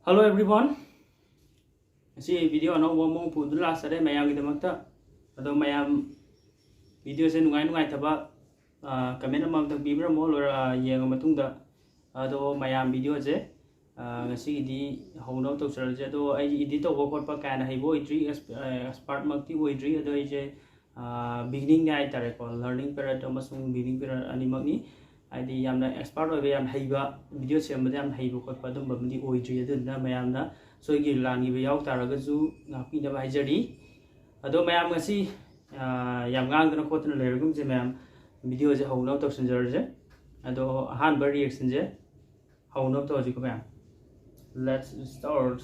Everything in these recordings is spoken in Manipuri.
Hello everyone. This video no more put the last day mayam with the mata. Although mayam video sen nungaitraba comment among the people more or young matunda. Although mayam video je see the how no to surgery though I did over pacan I poetry as part multi poetry other age beginning night learning period almost beginning period animal. I am the expert of the Haiba video Madame Haibu Padum Bamdi Oidri, the Mayamna, so you learn you out Taragazu, Napina Vajari. Although Mayamasi Yamgang and a cotton lergums, ma'am, video is a whole lot of Sanjurge, although a handberry exchange, how not to you. Let's start.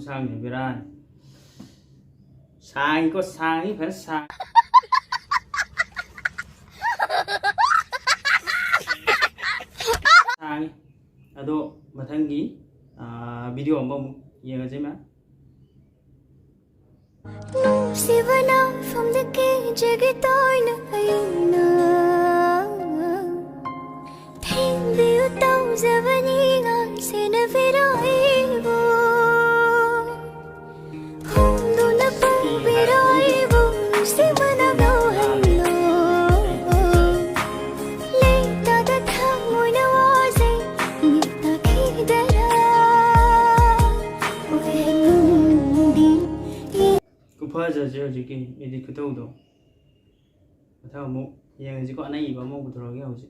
Sang Viran sang có sang phải sang sang ado mathangi video amba yengaje ma Sivana from the cage agitoy na ayuna Hindi utaw zavani nga sinavirahibo 저기 이디 그도도 다 뭐 얘는 지금 안에 이거 먹고 들어가게 하지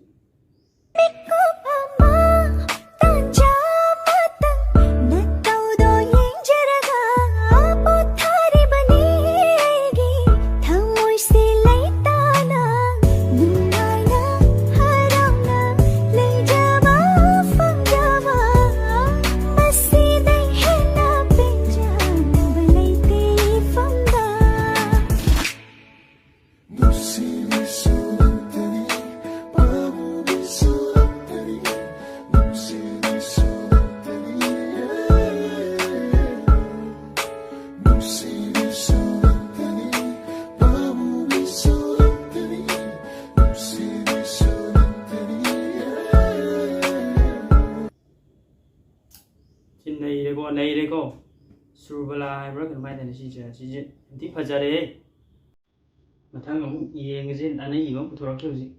내일이고 수르발라 하이브라 그만 되는 시제 디 파자레 마탕 이행진 안에 이번 돌아게 오지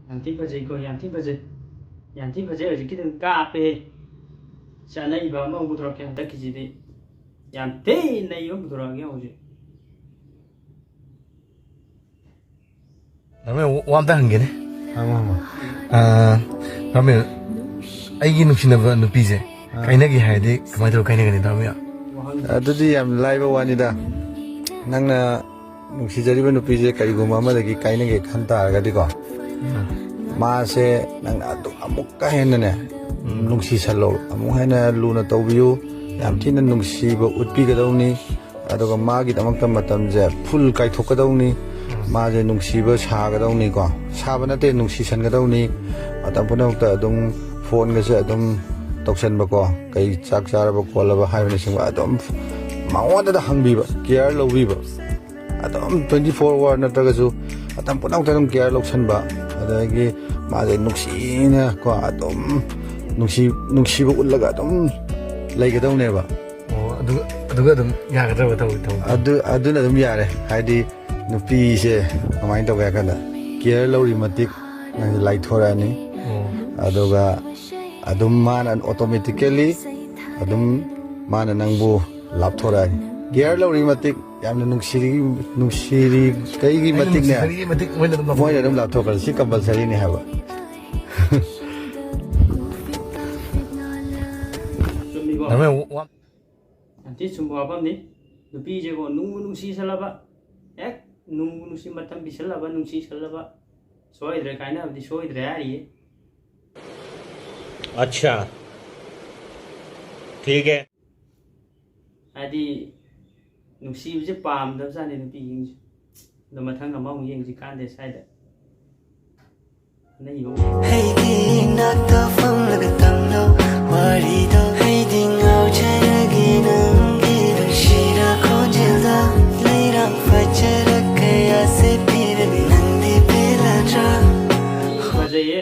양티 파제 이거 양티 파제 어디 기든 까페 자네 이번 먹고 돌아게 한다 기지디 양테 내 이거 돌아가게 오지. 그러면 완다 한 개네. 그러면 아이기 눅신나봐 눅비제. 가이나기 하야지 그만두고 가이나가니 다음이야. 아두지 얌 라이브 와니다. 낭나 눅시자리바 눅비제 가이고마 아마다기 가이나게 칸다 알가디고. 마세 낭나 아두 아무까 했네. 눅시살로 아무 해나 루나 떠비유. ꯌꯥꯝꯊꯤꯅ ꯅꯨꯡꯁꯤꯕ ꯎꯠꯄꯤꯒꯗꯧꯅꯤ ꯑꯗꯨꯒ ꯃꯥꯒꯤꯗꯃꯛꯇ ꯃꯇꯝꯁꯦ ꯐꯨꯜ ꯀꯥꯏꯊꯣꯛꯀꯗꯧꯅꯤ ꯃꯥꯁꯦ ꯅꯨꯡꯁꯤꯕ ꯁꯥꯒꯗꯧꯅꯤꯀꯣ ꯁꯥꯕ ꯅꯠꯇꯦ ꯅꯨꯡꯁꯤꯁꯟꯒꯗꯧꯅꯤ ꯃꯇꯝ ꯄꯨꯝꯅꯃꯛꯇ ꯑꯗꯨꯝ ꯐꯣꯟꯒꯁꯦ ꯑꯗꯨꯝ ꯇꯧꯁꯟꯕꯀꯣ ꯀꯩ ꯆꯥꯛ ꯆꯥꯔꯕ ꯈꯣꯠꯂꯕ ꯍꯥꯏꯕꯅꯆꯤꯡꯕ ꯑꯗꯨꯝ ꯃꯉꯣꯟꯗ ꯍꯪꯕꯤꯕ ꯀꯦꯌꯔ ꯂꯧꯕꯤꯕ ꯑꯗꯨꯝ 24 hour ꯅꯠꯇ꯭ꯔꯒꯁꯨ ꯃꯇꯝ ꯄꯨꯝꯅꯃꯛꯇ ꯑꯗꯨꯝ ꯀꯦꯌꯔ ꯂꯧꯁꯟꯕ ꯑꯗꯒꯤ ꯃꯥꯁꯦ ꯅꯨꯡꯁꯤꯅ ꯀꯣ ꯑꯗꯨꯝ ꯅꯨꯡꯁꯤꯕ ꯎꯠꯂꯒ ꯑꯗꯨꯝ ꯂꯩꯒꯗꯧꯅꯦꯕ ꯑꯗꯨꯒ ꯑꯗꯨꯝ ꯌꯥꯒꯗ꯭ꯔꯕ ꯑꯗꯨꯅ ꯑꯗꯨꯝ ꯌꯥꯔꯦ ꯍꯥꯏꯗꯤ ꯅꯨꯄꯤꯁꯦ ꯀꯃꯥꯏꯅ ꯇꯧꯒꯦ ꯍꯥꯏ ꯀꯥꯟꯗ ꯀꯦꯌꯔ ꯂꯧꯔꯤ ꯃꯇꯤꯛ ꯅꯪꯁꯦ ꯂꯥꯏꯊꯣꯔꯛꯑꯅꯤ ꯑꯗꯨꯒ ꯑꯗꯨꯝ ꯃꯥꯅ ꯑꯣꯇꯣꯃꯦꯇꯤꯀꯦꯜꯂꯤ ꯑꯗꯨꯝ ꯃꯥꯅ ꯅꯪꯕꯨ ꯂꯥꯞꯊꯣꯔꯛꯑꯅꯤ ꯀꯦꯌꯔ ꯂꯧꯔꯤ ꯃꯇꯤꯛ ꯌꯥꯝꯅ ꯅꯨꯡꯁꯤꯔꯤ ꯀꯩꯒꯤ ꯃꯇꯤꯛꯅꯦ ꯃꯣꯏꯅ ꯑꯗꯨꯝ ꯂꯥꯞꯊꯣꯛꯈ꯭ꯔꯦ ꯁꯤ ꯀꯝꯄꯜꯁꯔꯤꯅꯤ ꯍꯥꯏꯕ ko Dame wa anti sumbo apam ni nupi je ko nungsi salaba ek nungsi matam bisalaba nungsi salaba soidre kaina abdi soidre ari अच्छा ठीक है adi nungsi je pam da sa ni nupi yin da mathang ama mu yin ji kan de sai da na yo Hey di nak ta phong la ka tam no wari do hey di ngao chayagi nangi da shira khojil da leirang fajra kaya se pir mi nandi pela tra bajaye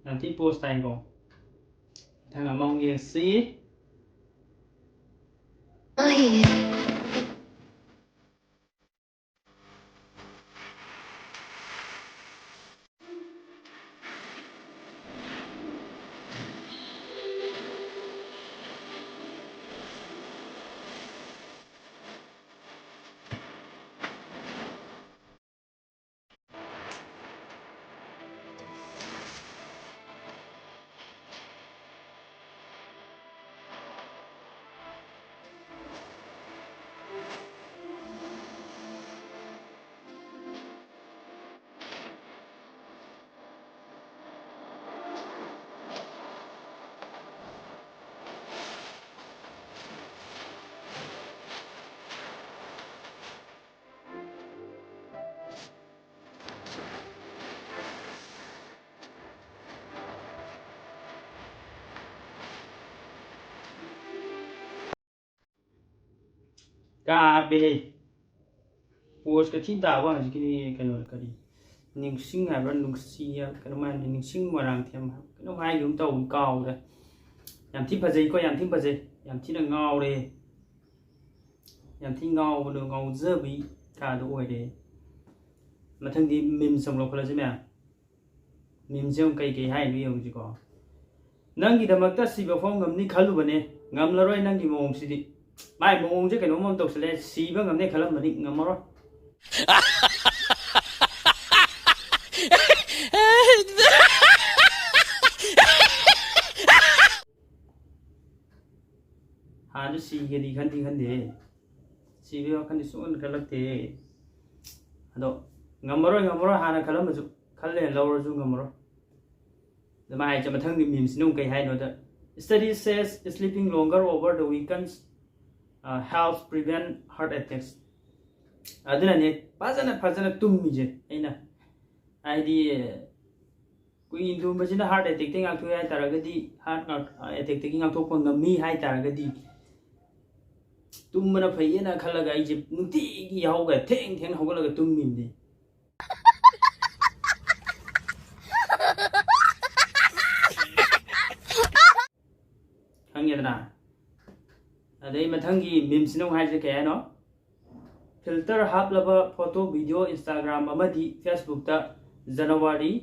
nanti post time ko thang ama mu yin si ka be post ka thi da wa ji ki kano ka di ningsing ha ran nungsi ya ka ma ningsing warang them ha no hai yum tau kaw da yam thi phajai ko yam thi phajai yam thi na ngaw re yam thi ngaw do ngaw je bi ka do oi de mathang di mim som lo khala ji ma mim jong kai kai hai ni yong ji ko nang gi damak ta si ba phong ngam ni khalu bane ngam la roi nang gi mong si di mai mong je kano mom tok sele si ba ngam ne khalam bani ngam ro han si ge di khan de si bi khan di sun kalak te ado ngam ro hana khalam ju khalle loire ju ngam ro the mai cha mathang di mim sinung kai hai no da study says sleeping longer over the weekends helps prevent heart attacks aduna ne fazana tummi je aina aidi kui indu majina heart attack te ngak thu hai taragadi heart attack te ngak thok pang mi hai taragadi tummana phayena khalaga ai je nuti gi hauga theng hauga tummi de khangya na adai mathangi meme sinong hai je kaya no filter haplaba photo video Instagram amadi Facebook ta January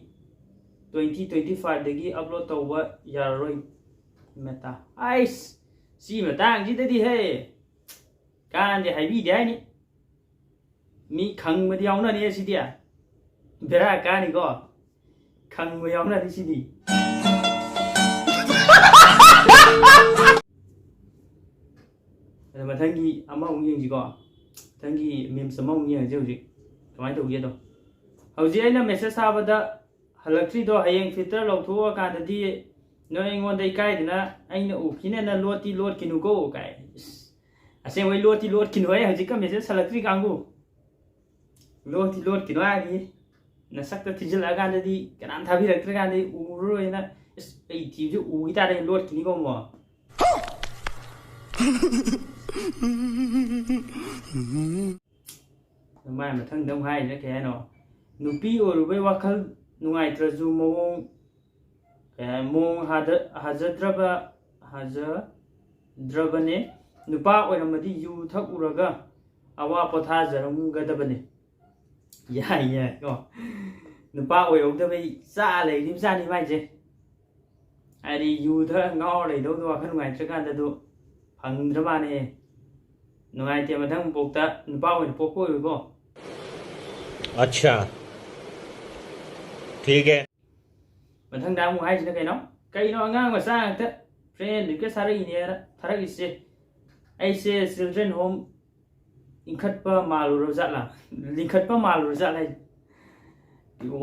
2025 dagi upload tawwa yaroi meta ais si matang ji dadi he kan de hai bi dai ni mi khang ma diaw na ni si dia bera ka ni go khang ma yaw na ni si di mathangi ama ung yeng ji ko tangi mem samong yeng je ji kamai to ge do hauji aina message sabada halakri do hayeng filter lo thu ka da di no engon dai kai dina aina u khine na loti lot kinu go kai ase wai loti lot kinu ai haji ka message halakri kangu loti lot kinu ai na sakta tijil aga da di kanan thabi raktra ga dai u ro ina ai ti ju u ita dai lot kini go mo mai mà thằng đông hai nữa kẻ nó nupi ở với wakal nungai traju mong kẻ mong hajadraba ne nupa ở làm gì yu thắc uraga awa potha jarum gada bane ya ko nupa ở ông ta bây xa lấy dim xa đi mai chứ ai đi yu thắc ngõ lấy đâu đâu khăn nungai chắc ăn được khngdraba ne nungai te mathang pokta nupa ở pokko go अच्छा ठीक है mathang da mu hai chứ cái nó ngang mà xa thế friend request thara ise ai se children home inkhat pa malu ro zat la linkhat pa malu ro zat lai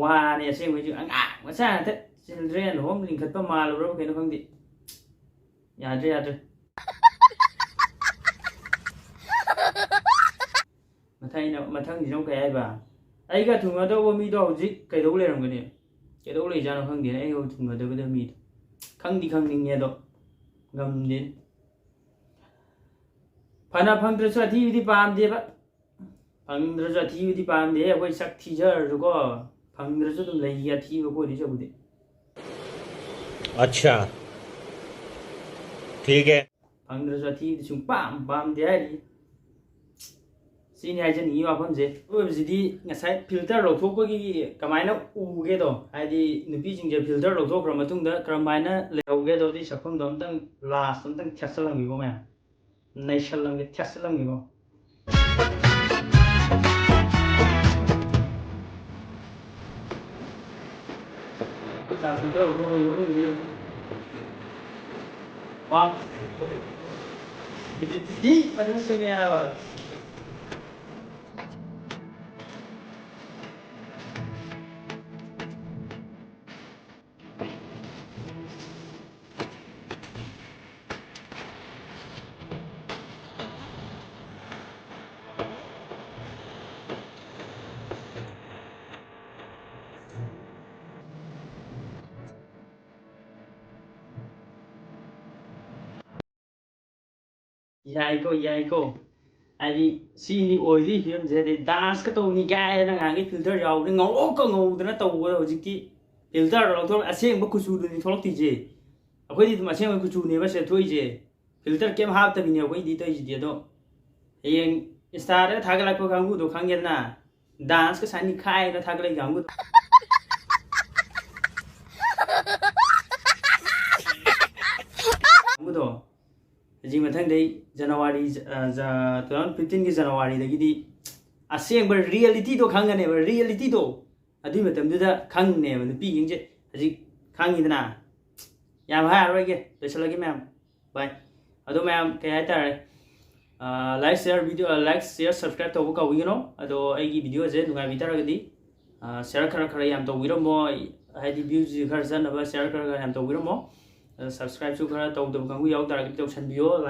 wa ne se we ju anga ma sa ta children home linkhat pa malu ro ke no khang di ya mathang ji no kai ai ba ai ga thunga do mi do hojik kai do le ram gani kai do le ja no khang di ai ho thunga do ga mi khang ning ne do ngam din phana phang tra sa thi di pam de ba phang tra sa thi di pam de koi sak thi jar ru ko phang tra sa dum lai ya thi ba ko di chabu de अच्छा ठीक है phang tra sa thi di chung pam de ai sini ai ni wa pham je oi ji di ngasai filter lo thok gi kamai na u ge do ai di nupi jing je filter lo thok ra matung da kamai na le ge do di sapham dom tang last tang thyasalang gi go ma nai shalang ge thyasalang gi go ta sun do wa di pada se me a yai ko ai di si ni oi di film je de dance ka to ni ga na nga cái filter yaw ni ngau ko ngau da to go hojik ti filter lo thol aseng ba kuchu ni tholok ti je akoi di ma aseng ba kuchu ne ba se thoi je filter kem hap ta bi ne akoi di tai ji de do yeng star da thag la ko gangu do khang gen na dance ka sani khai da thag la gangu do ji mathang dei January 2015 ki January da gi di aseng ba reality do khang ne ba reality do adi matam da khang ne ba nupi ying je aji khang ni na ya ba ha ge de chalagi ma'am bye ado ma'am ke hai tar like share video like share subscribe to ka wi no ado ai gi video je nungai bi tar ga di share khara yam to wi ro mo hai di views khar san ba share khara yam to wi ro mo subscribe to khara to dum kang wi yaw tar ga to chan bio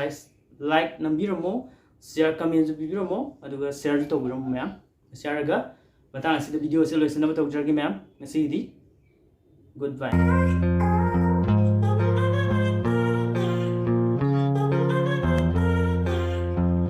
like nam bi ro mo share comment ju bi ro mo ado ga share to wi ro mo ma'am share ga batang si video se lo se na to jar gi ma'am ngasi di goodbye